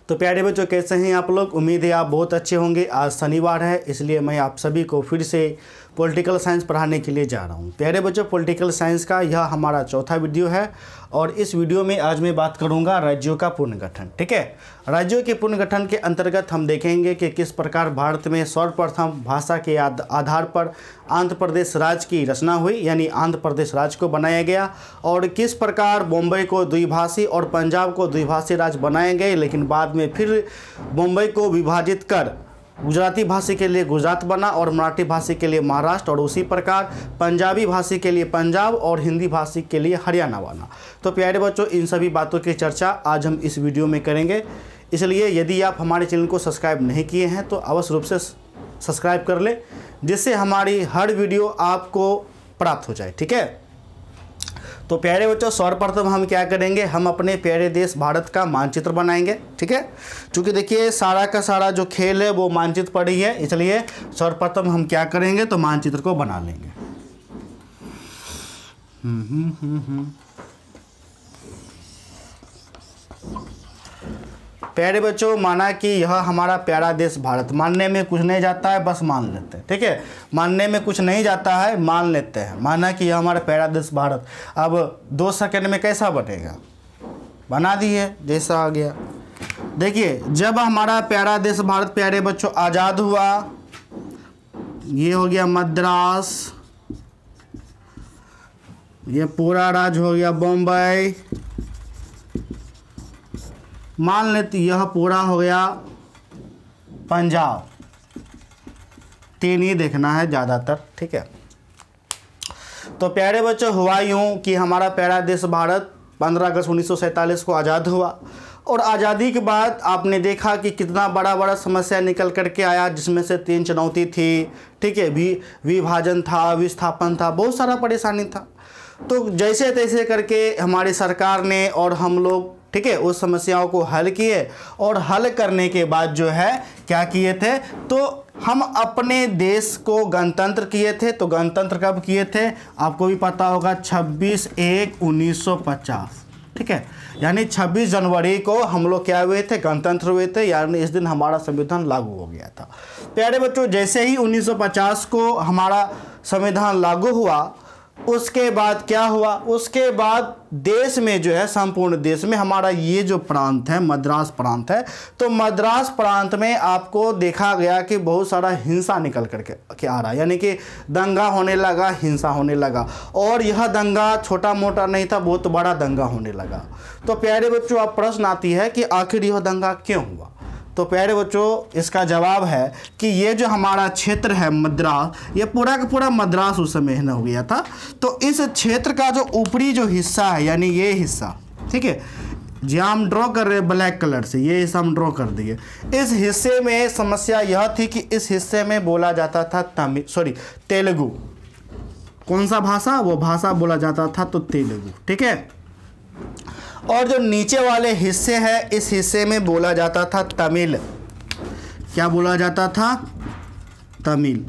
तो प्यारे बच्चों, कैसे हैं आप लोग? उम्मीद है आप बहुत अच्छे होंगे। आज शनिवार है, इसलिए मैं आप सभी को फिर से पॉलिटिकल साइंस पढ़ाने के लिए जा रहा हूं। प्यारे बच्चों, पॉलिटिकल साइंस का यह हमारा चौथा वीडियो है और इस वीडियो में आज मैं बात करूंगा राज्यों का पुनर्गठन। ठीक है, राज्यों के पुनर्गठन के अंतर्गत हम देखेंगे कि किस प्रकार भारत में सर्वप्रथम भाषा के आधार पर आंध्र प्रदेश राज्य की रचना हुई, यानी आंध्र प्रदेश राज्य को बनाया गया, और किस प्रकार बम्बई को द्विभाषी और पंजाब को द्विभाषी राज्य बनाए गए, लेकिन बाद में फिर बम्बई को विभाजित कर गुजराती भाषी के लिए गुजरात बना और मराठी भाषी के लिए महाराष्ट्र, और उसी प्रकार पंजाबी भाषी के लिए पंजाब और हिंदी भाषी के लिए हरियाणा बना। तो प्यारे बच्चों, इन सभी बातों की चर्चा आज हम इस वीडियो में करेंगे। इसलिए यदि आप हमारे चैनल को सब्सक्राइब नहीं किए हैं तो अवश्य रूप से सब्सक्राइब कर लें, जिससे हमारी हर वीडियो आपको प्राप्त हो जाए। ठीक है, तो प्यारे बच्चों, सर्वप्रथम हम क्या करेंगे, हम अपने प्यारे देश भारत का मानचित्र बनाएंगे। ठीक है, क्योंकि देखिए सारा का सारा जो खेल है वो मानचित्र पर ही है, इसलिए सर्वप्रथम हम क्या करेंगे तो मानचित्र को बना लेंगे। प्यारे बच्चों, माना कि यह हमारा प्यारा देश भारत, मानने में कुछ नहीं जाता है, बस मान लेते हैं। ठीक है, मानने में कुछ नहीं जाता है, मान लेते हैं। माना कि यह हमारा प्यारा देश भारत। अब 2 सेकंड में कैसा बनेगा, बना दिए जैसा आ गया। देखिए, जब हमारा प्यारा देश भारत प्यारे बच्चों आज़ाद हुआ, ये हो गया मद्रास, ये पूरा राज्य हो गया बम्बई, मान लेते यह पूरा हो गया पंजाब। 3 ही देखना है ज़्यादातर। ठीक है, तो प्यारे बच्चों हुआ यूँ कि हमारा प्यारा देश भारत 15 अगस्त 1947 को आज़ाद हुआ, और आज़ादी के बाद आपने देखा कि कितना बड़ा बड़ा समस्या निकल करके आया, जिसमें से 3 चुनौती थी। ठीक है, विभाजन था, विस्थापन था, बहुत सारा परेशानी था। तो जैसे तैसे करके हमारी सरकार ने और हम लोग, ठीक है, उस समस्याओं को हल किए, और हल करने के बाद जो है क्या किए थे, तो हम अपने देश को गणतंत्र किए थे। तो गणतंत्र कब किए थे आपको भी पता होगा, 26/1/1950। ठीक है, यानी 26 जनवरी को हम लोग क्या हुए थे, गणतंत्र हुए थे, यानी इस दिन हमारा संविधान लागू हो गया था। प्यारे बच्चों, जैसे ही 1950 को हमारा संविधान लागू हुआ, उसके बाद क्या हुआ, उसके बाद देश में जो है, संपूर्ण देश में हमारा ये जो प्रांत है मद्रास प्रांत है, तो मद्रास प्रांत में आपको देखा गया कि बहुत सारा हिंसा निकल करके आ रहा है, यानी कि दंगा होने लगा, हिंसा होने लगा, और यह दंगा छोटा मोटा नहीं था, बहुत बड़ा दंगा होने लगा। तो प्यारे बच्चों, अब प्रश्न आती है कि आखिर यह दंगा क्यों हुआ। तो प्यारे बच्चों, इसका जवाब है कि ये जो हमारा क्षेत्र है मद्रास, ये पूरा का पूरा मद्रास उस समय न हो गया था। तो इस क्षेत्र का जो ऊपरी जो हिस्सा है, यानी ये हिस्सा, ठीक है, जहाँ हम ड्रॉ कर रहे हैं ब्लैक कलर से, ये हिस्सा हम ड्रॉ कर दिए। इस हिस्से में समस्या यह थी कि इस हिस्से में बोला जाता था तेलुगु। कौन सा भाषा, वो भाषा बोला जाता था तो तेलुगु। ठीक है, और जो नीचे वाले हिस्से हैं, इस हिस्से में बोला जाता था तमिल। क्या बोला जाता था, तमिल।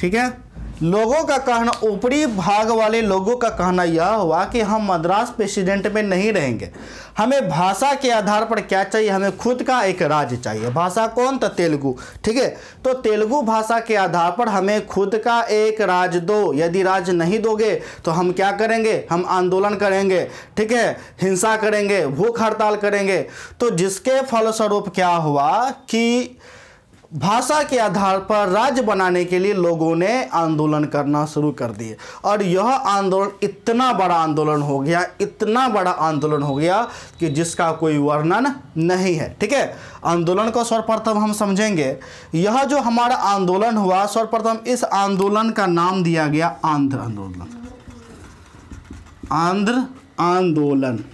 ठीक है, लोगों का कहना, ऊपरी भाग वाले लोगों का कहना यह हुआ कि हम मद्रास प्रेसिडेंट में नहीं रहेंगे, हमें भाषा के आधार पर क्या चाहिए, हमें खुद का एक राज्य चाहिए। भाषा कौन था, तेलुगु। ठीक है, तो तेलुगु भाषा के आधार पर हमें खुद का एक राज्य दो। यदि राज्य नहीं दोगे तो हम क्या करेंगे, हम आंदोलन करेंगे, ठीक है, हिंसा करेंगे, भूख हड़ताल करेंगे। तो जिसके फलस्वरूप क्या हुआ कि भाषा के आधार पर राज्य बनाने के लिए लोगों ने आंदोलन करना शुरू कर दिए, और यह आंदोलन इतना बड़ा आंदोलन हो गया, इतना बड़ा आंदोलन हो गया कि जिसका कोई वर्णन नहीं है। ठीक है, आंदोलन को सर्वप्रथम हम समझेंगे। यह जो हमारा आंदोलन हुआ, सर्वप्रथम इस आंदोलन का नाम दिया गया आंध्र आंदोलन। आंध्र आंदोलन।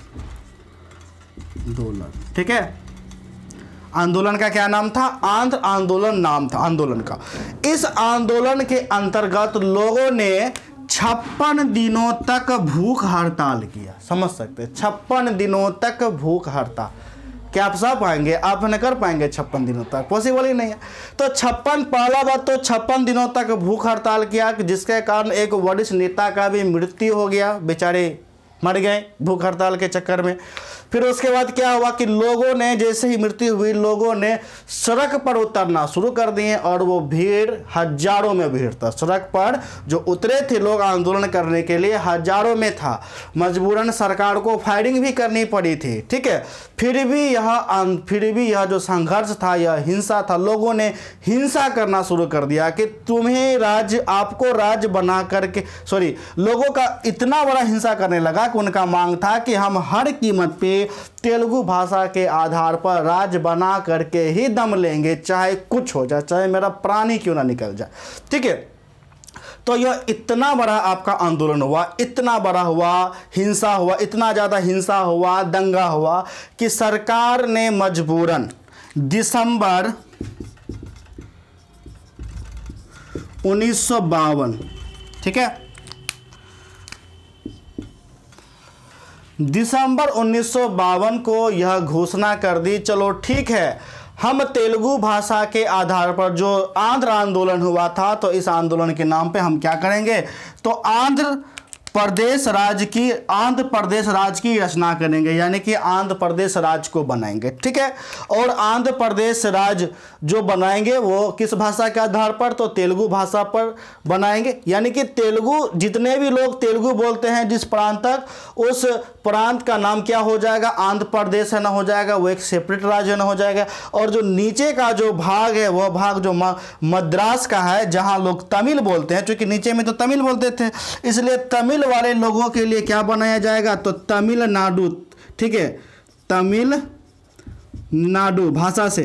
ठीक है, आंदोलन का क्या नाम था, आंध्र आंदोलन नाम था आंदोलन का। इस आंदोलन के अंतर्गत लोगों ने 56 दिनों तक भूख हड़ताल किया। समझ सकते हैं, 56 दिनों तक भूख हड़ताल। क्या आप सह पाएंगे, आप न कर पाएंगे 56 दिनों तक, पॉसिबल ही नहीं है। तो 56, पहला बात तो 56 दिनों तक भूख हड़ताल किया, जिसके कारण एक वरिष्ठ नेता का भी मृत्यु हो गया बेचारे। मर गए भूख हड़ताल के चक्कर में। फिर उसके बाद क्या हुआ कि लोगों ने जैसे ही मृत्यु हुई, लोगों ने सड़क पर उतरना शुरू कर दिए और वो भीड़ हजारों में भीड़ था। सड़क पर जो उतरे थे लोग आंदोलन करने के लिए हजारों में था। मजबूरन सरकार को फायरिंग भी करनी पड़ी थी, ठीक है। फिर भी यह जो संघर्ष था, यह हिंसा था। लोगों ने हिंसा करना शुरू कर दिया कि तुम्हें राज्य, आपको राज्य बना करके, लोगों का इतना बड़ा हिंसा करने लगा कि उनका मांग था कि हम हर कीमत पे तेलुगु भाषा के आधार पर राज्य बना करके ही दम लेंगे, चाहे कुछ हो जाए, चाहे मेरा प्राण ही क्यों ना निकल जाए, ठीक है। तो यह इतना बड़ा आपका आंदोलन हुआ, इतना बड़ा हुआ, हिंसा हुआ, इतना ज़्यादा हिंसा हुआ, दंगा हुआ कि सरकार ने मजबूरन दिसंबर 1952, ठीक है, दिसंबर 1952 को यह घोषणा कर दी, चलो ठीक है, हम तेलुगु भाषा के आधार पर जो आंध्र आंदोलन हुआ था, तो इस आंदोलन के नाम पे हम क्या करेंगे, तो आंध्र प्रदेश राज्य की रचना करेंगे, यानी कि आंध्र प्रदेश राज्य को बनाएंगे, ठीक है। और आंध्र प्रदेश राज्य जो बनाएंगे वो किस भाषा के आधार पर, तो तेलुगु भाषा पर बनाएंगे। यानी कि तेलुगु, जितने भी लोग तेलुगु बोलते हैं जिस प्रांत तक, उस प्रांत का नाम क्या हो जाएगा, आंध्र प्रदेश है ना हो जाएगा, वो एक सेपरेट राज्य ना हो जाएगा। और जो नीचे का जो भाग है, वह भाग जो मद्रास का है, जहाँ लोग तमिल बोलते हैं, क्योंकि नीचे में तो तमिल बोलते थे, इसलिए तमिल वाले लोगों के लिए क्या बनाया जाएगा, तो तमिलनाडु, ठीक है, तमिलनाडु भाषा से,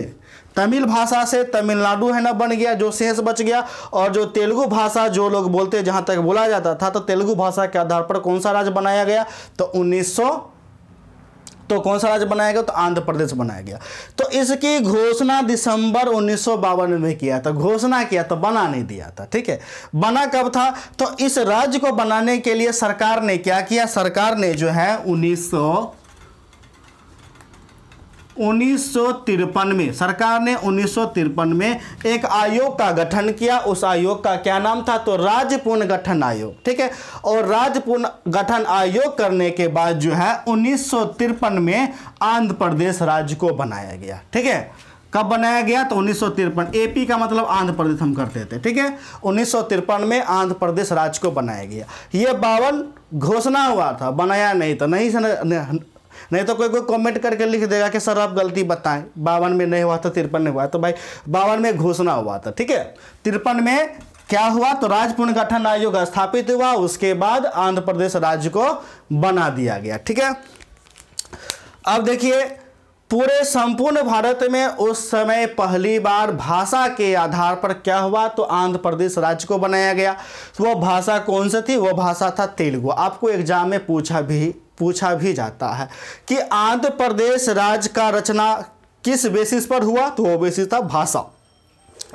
तमिल भाषा से तमिलनाडु है ना बन गया, जो शेष बच गया। और जो तेलुगु भाषा जो लोग बोलते हैं, जहां तक बोला जाता था, तो तेलुगु भाषा के आधार पर कौन सा राज्य बनाया गया, तो कौन सा राज्य बनाया गया, तो आंध्र प्रदेश बनाया गया। तो इसकी घोषणा दिसंबर 1952 में किया था, घोषणा किया था, बना नहीं दिया था, ठीक है। बना कब था, तो इस राज्य को बनाने के लिए सरकार ने क्या किया, सरकार ने जो है 1953 में, सरकार ने 1953 में एक आयोग का गठन किया। उस आयोग का क्या नाम था, तो राज्य पुनर्गठन आयोग, ठीक है। और राज्य पुनर्गठन आयोग करने के बाद जो है 1953 में आंध्र प्रदेश राज्य को बनाया गया, ठीक है। कब बनाया गया, तो 1953, एपी का मतलब आंध्र प्रदेश हम करते थे, ठीक है। 1953 में आंध्र प्रदेश राज्य को बनाया गया। ये 52 घोषणा हुआ था, बनाया नहीं था, नहीं तो कोई कमेंट करके लिख देगा कि सर आप गलती बताएं, 52 में नहीं हुआ था, 53 में हुआ, तो भाई 52 में घोषणा हुआ था, ठीक है। 53 में क्या हुआ, तो राज्य पुनर्गठन आयोग स्थापित हुआ, उसके बाद आंध्र प्रदेश राज्य को बना दिया गया, ठीक है। अब देखिए, पूरे संपूर्ण भारत में उस समय पहली बार भाषा के आधार पर क्या हुआ, तो आंध्र प्रदेश राज्य को बनाया गया। वो भाषा कौन सी थी, वो भाषा था तेलुगु। आपको एग्जाम में पूछा भी जाता है कि आंध्र प्रदेश राज्य का रचना किस बेसिस पर हुआ, तो वो बेसिस था भाषा,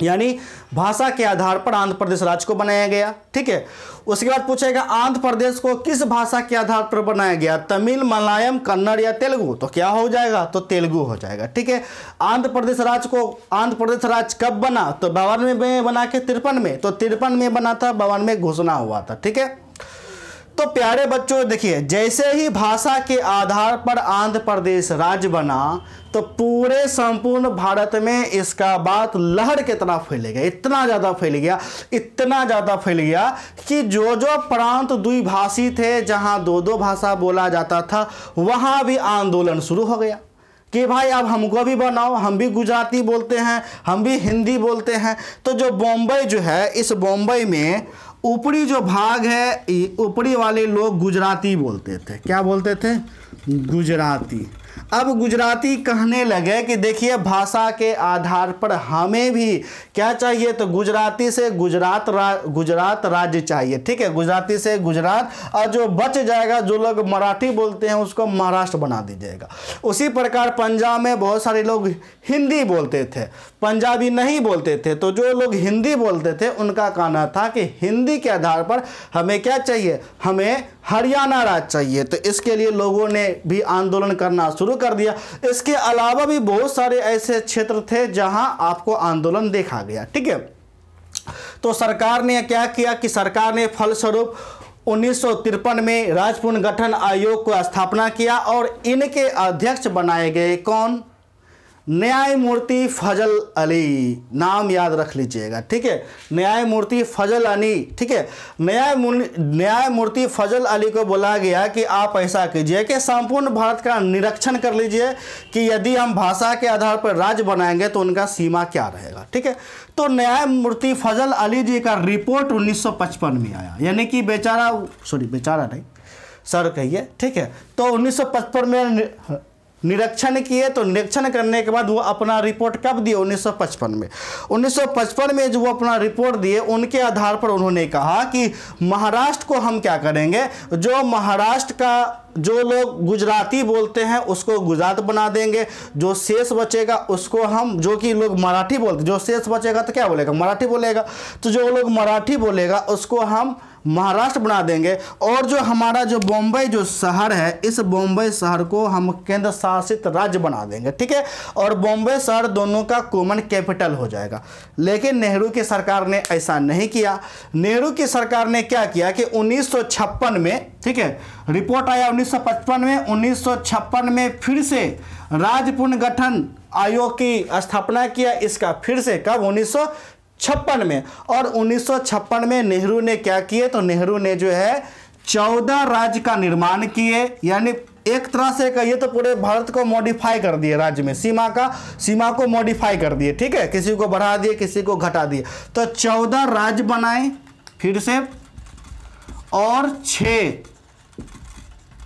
यानी भाषा के आधार पर आंध्र प्रदेश राज्य को बनाया गया, ठीक है। उसके बाद पूछेगा आंध्र प्रदेश को किस भाषा के आधार पर बनाया गया, तमिल, मलयालम, कन्नड़ या तेलुगु, तो क्या हो जाएगा, तो तेलुगु हो जाएगा, ठीक है। आंध्र प्रदेश राज्य कब बना, तो 52 में बना के 53 में, तो 53 में बना था, 52 में घोषणा हुआ था, ठीक है। तो प्यारे बच्चों देखिए, जैसे ही भाषा के आधार पर आंध्र प्रदेश राज्य बना, तो पूरे संपूर्ण भारत में इसका बात लहर की तरह फैल गया, इतना ज़्यादा फैल गया कि जो प्रांत द्विभाषी थे, जहां दो भाषा बोला जाता था, वहां भी आंदोलन शुरू हो गया कि भाई अब हमको भी बनाओ, हम भी गुजराती बोलते हैं, हम भी हिंदी बोलते हैं। तो जो बॉम्बे जो है, इस बॉम्बे में ऊपरी जो भाग है, ऊपरी वाले लोग गुजराती बोलते थे। क्या बोलते थे, गुजराती। अब गुजराती कहने लगे कि देखिए भाषा के आधार पर हमें भी क्या चाहिए, तो गुजराती से गुजरात राज्य चाहिए, ठीक है, गुजराती से गुजरात, और जो बच जाएगा, जो लोग मराठी बोलते हैं उसको महाराष्ट्र बना दीजिएगा। उसी प्रकार पंजाब में बहुत सारे लोग हिंदी बोलते थे, पंजाबी नहीं बोलते थे, तो जो लोग हिंदी बोलते थे उनका कहना था कि हिंदी के आधार पर हमें क्या चाहिए, हमें हरियाणा राज्य चाहिए। तो इसके लिए लोगों ने भी आंदोलन करना शुरू कर दिया। इसके अलावा भी बहुत सारे ऐसे क्षेत्र थे जहां आपको आंदोलन देखा गया, ठीक है। तो सरकार ने क्या किया कि सरकार ने फलस्वरूप 1953 में राज्य पुनर्गठन आयोग को स्थापना किया और इनके अध्यक्ष बनाए गए कौन? न्यायमूर्ति फजल अली, नाम याद रख लीजिएगा, ठीक है, न्यायमूर्ति फजल अली, ठीक है। न्यायमूर्ति फजल अली को बोला गया कि आप ऐसा कीजिए कि संपूर्ण भारत का निरीक्षण कर लीजिए कि यदि हम भाषा के आधार पर राज्य बनाएंगे तो उनका सीमा क्या रहेगा, ठीक है। तो न्यायमूर्ति फजल अली जी का रिपोर्ट 1955 में आया, यानी कि बेचारा नहीं सर कहिए, ठीक है। तो 1955 में निरीक्षण किए, तो निरीक्षण करने के बाद वो अपना रिपोर्ट कब दिए? 1955 में। 1955 में जो वो अपना रिपोर्ट दिए, उनके आधार पर उन्होंने कहा कि महाराष्ट्र को हम क्या करेंगे, जो महाराष्ट्र का जो लोग गुजराती बोलते हैं उसको गुजरात बना देंगे, जो शेष बचेगा उसको हम, जो कि लोग मराठी बोलते, जो शेष बचेगा तो क्या बोलेगा? मराठी बोलेगा। तो जो लोग मराठी बोलेगा उसको हम महाराष्ट्र बना देंगे, और जो हमारा जो बॉम्बे जो शहर है, इस बॉम्बे शहर को हम केंद्र शासित राज्य बना देंगे, ठीक है। और बॉम्बे शहर दोनों का कॉमन कैपिटल हो जाएगा। लेकिन नेहरू की सरकार ने ऐसा नहीं किया। नेहरू की सरकार ने क्या किया कि 1956 में, ठीक है, रिपोर्ट आया 1955 में, 1956 में फिर से राज्य पुनर्गठन आयोग की स्थापना किया। इसका फिर से कब? 1956 में। और 1956 में नेहरू ने क्या किए? तो नेहरू ने जो है 14 राज्य का निर्माण किए, यानी एक तरह से कहिए तो पूरे भारत को मॉडिफाई कर दिए, राज्य में सीमा को मॉडिफाई कर दिए, ठीक है, किसी को बढ़ा दिए, किसी को घटा दिए। तो 14 राज्य बनाए फिर से, और 6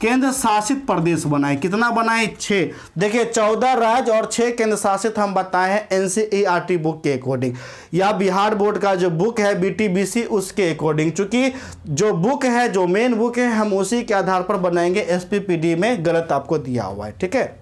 केंद्र शासित प्रदेश बनाए। कितना बनाए? 6। देखिए 14 राज्य और 6 केंद्र शासित हम बताए हैं एनसीईआरटी बुक के अकॉर्डिंग, या बिहार बोर्ड का जो बुक है बीटीबीसी उसके अकॉर्डिंग। चूंकि जो बुक है, जो मेन बुक है, हम उसी के आधार पर बनाएंगे। एसपीपीडी में गलत आपको दिया हुआ है, ठीक है।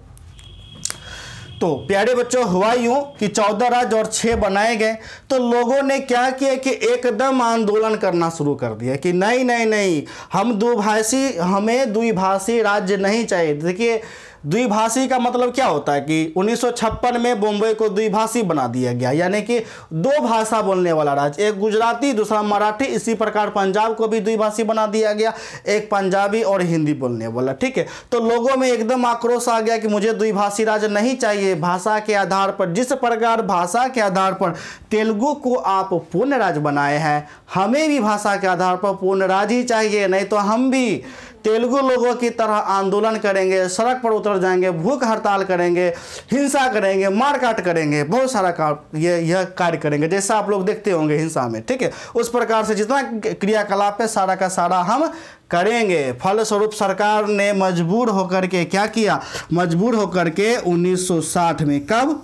तो प्यारे बच्चों, हुआ यूं कि 14 राज्य और 6 बनाए गए, तो लोगों ने क्या किया कि एकदम आंदोलन करना शुरू कर दिया कि नहीं नहीं नहीं, हमें द्विभाषी राज्य नहीं चाहिए। देखिए द्विभाषी का मतलब क्या होता है कि 1956 में बॉम्बे को द्विभाषी बना दिया गया, यानी कि 2 भाषा बोलने वाला राज्य, एक गुजराती दूसरा मराठी। इसी प्रकार पंजाब को भी द्विभाषी बना दिया गया, एक पंजाबी और हिंदी बोलने वाला, ठीक है। तो लोगों में एकदम आक्रोश आ गया कि मुझे द्विभाषी राज्य नहीं चाहिए। भाषा के आधार पर, जिस प्रकार भाषा के आधार पर तेलुगु को आप पूर्ण राज्य बनाए हैं, हमें भी भाषा के आधार पर पूर्ण राज्य ही चाहिए, नहीं तो हम भी तेलुगु लोगों की तरह आंदोलन करेंगे, सड़क पर उतर जाएंगे, भूख हड़ताल करेंगे, हिंसा करेंगे, मारकाट करेंगे, बहुत सारा यह कार्य करेंगे, जैसा आप लोग देखते होंगे हिंसा में, ठीक है। उस प्रकार से जितना क्रियाकलाप है सारा का सारा हम करेंगे। फलस्वरूप सरकार ने मजबूर होकर के क्या किया? मजबूर होकर के 1960 में, कब?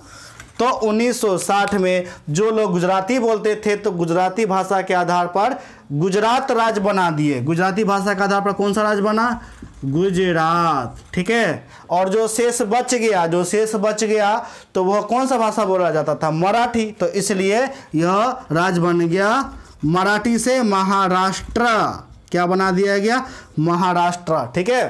तो 1960 में जो लोग गुजराती बोलते थे तो गुजराती भाषा के आधार पर गुजरात राज्य बना दिए। गुजराती भाषा के आधार पर कौन सा राज्य बना? गुजरात, ठीक है। और जो शेष बच गया तो वह कौन सा भाषा बोला जाता था? मराठी। तो इसलिए यह राज्य बन गया मराठी से महाराष्ट्र। क्या बना दिया गया? महाराष्ट्र, ठीक है।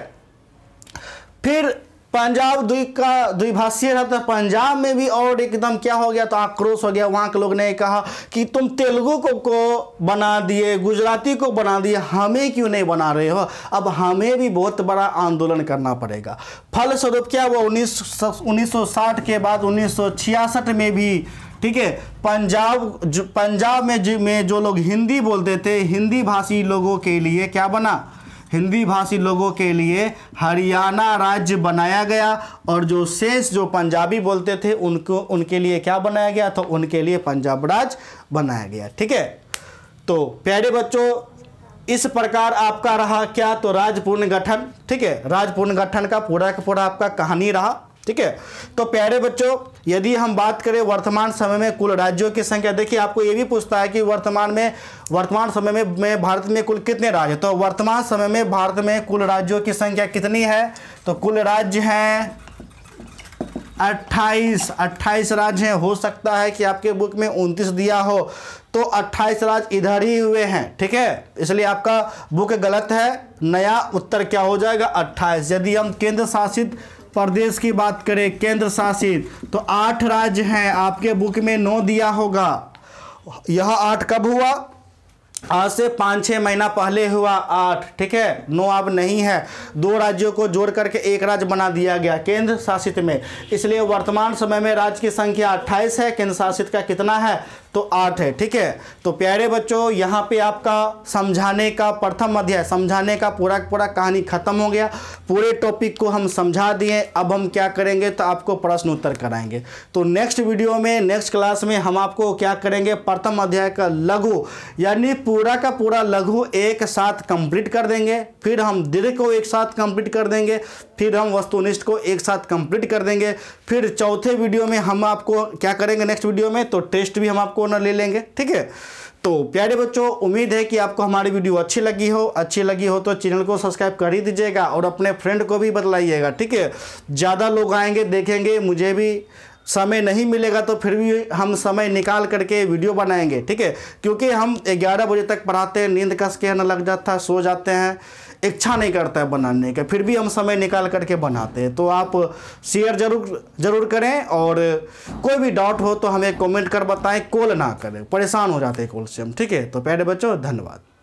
फिर पंजाब द्विभाषीय था, तो पंजाब में भी और एकदम क्या हो गया? तो आक्रोश हो गया। वहाँ के लोग ने कहा कि तुम तेलुगु को बना दिए, गुजराती को बना दिए, हमें क्यों नहीं बना रहे हो? अब हमें भी बहुत बड़ा आंदोलन करना पड़ेगा। फलस्वरूप क्या हुआ? 1960 के बाद 1966 में भी, ठीक है, पंजाब में जो लोग हिंदी बोलते थे, हिंदी भाषी लोगों के लिए क्या बना? हिंदी भाषी लोगों के लिए हरियाणा राज्य बनाया गया, और जो शेष जो पंजाबी बोलते थे उनके लिए क्या बनाया गया? तो उनके लिए पंजाब राज्य बनाया गया, ठीक है। तो प्यारे बच्चों, इस प्रकार आपका रहा क्या? तो राज्य पुनर्गठन, ठीक है, राज्य पुनर्गठन का पूरा आपका कहानी रहा, ठीक है। तो प्यारे बच्चों, यदि हम बात करें वर्तमान समय में कुल राज्यों की संख्या, देखिए आपको ये भी पूछता है कि वर्तमान समय में भारत में कुल कितने राज्य? तो वर्तमान समय में भारत में कुल राज्यों की संख्या कितनी है? तो कुल राज्य हैं 28 राज्य हैं। हो सकता है कि आपके बुक में 29 दिया हो, तो 28 राज्य इधर ही हुए हैं, ठीक है, इसलिए आपका बुक गलत है। नया उत्तर क्या हो जाएगा? 28। यदि हम केंद्र शासित प्रदेश की बात करें, केंद्र शासित, तो 8 राज्य हैं। आपके बुक में 9 दिया होगा। यह 8 कब हुआ? आज से 5-6 महीना पहले हुआ 8, ठीक है, 9 अब नहीं है। 2 राज्यों को जोड़ करके एक राज्य बना दिया गया केंद्र शासित में, इसलिए वर्तमान समय में राज्य की संख्या 28 है, केंद्र शासित का कितना है तो 8 है, ठीक है। तो प्यारे बच्चों यहाँ पे आपका समझाने का प्रथम अध्याय, समझाने का पूरा कहानी खत्म हो गया। पूरे टॉपिक को हम समझा दिए। अब हम क्या करेंगे तो आपको प्रश्न उत्तर कराएंगे। तो नेक्स्ट वीडियो में, नेक्स्ट क्लास में हम आपको क्या करेंगे, प्रथम अध्याय का लघु यानी पूरा का पूरा लघु एक साथ कंप्लीट कर देंगे, फिर हम दीर्घ को एक साथ कंप्लीट कर देंगे, फिर हम वस्तुनिष्ठ को एक साथ कंप्लीट कर देंगे। फिर चौथे वीडियो में हम आपको क्या करेंगे, नेक्स्ट वीडियो में तो टेस्ट भी हम आपको न ले लेंगे, ठीक है। तो प्यारे बच्चों, उम्मीद है कि आपको हमारी वीडियो अच्छी लगी हो तो चैनल को सब्सक्राइब कर ही दीजिएगा और अपने फ्रेंड को भी बतलाइएगा, ठीक है। ज़्यादा लोग आएंगे देखेंगे, मुझे भी समय नहीं मिलेगा तो फिर भी हम समय निकाल करके वीडियो बनाएंगे, ठीक है। क्योंकि हम 11 बजे तक पढ़ाते हैं, नींद कस के न लग जाता है, सो जाते हैं, इच्छा नहीं करता है बनाने का, फिर भी हम समय निकाल करके बनाते हैं। तो आप शेयर जरूर करें और कोई भी डाउट हो तो हमें कमेंट कर बताएं, कॉल ना करें, परेशान हो जाते हैं कॉल से हम, ठीक है। तो प्यारे बच्चों धन्यवाद।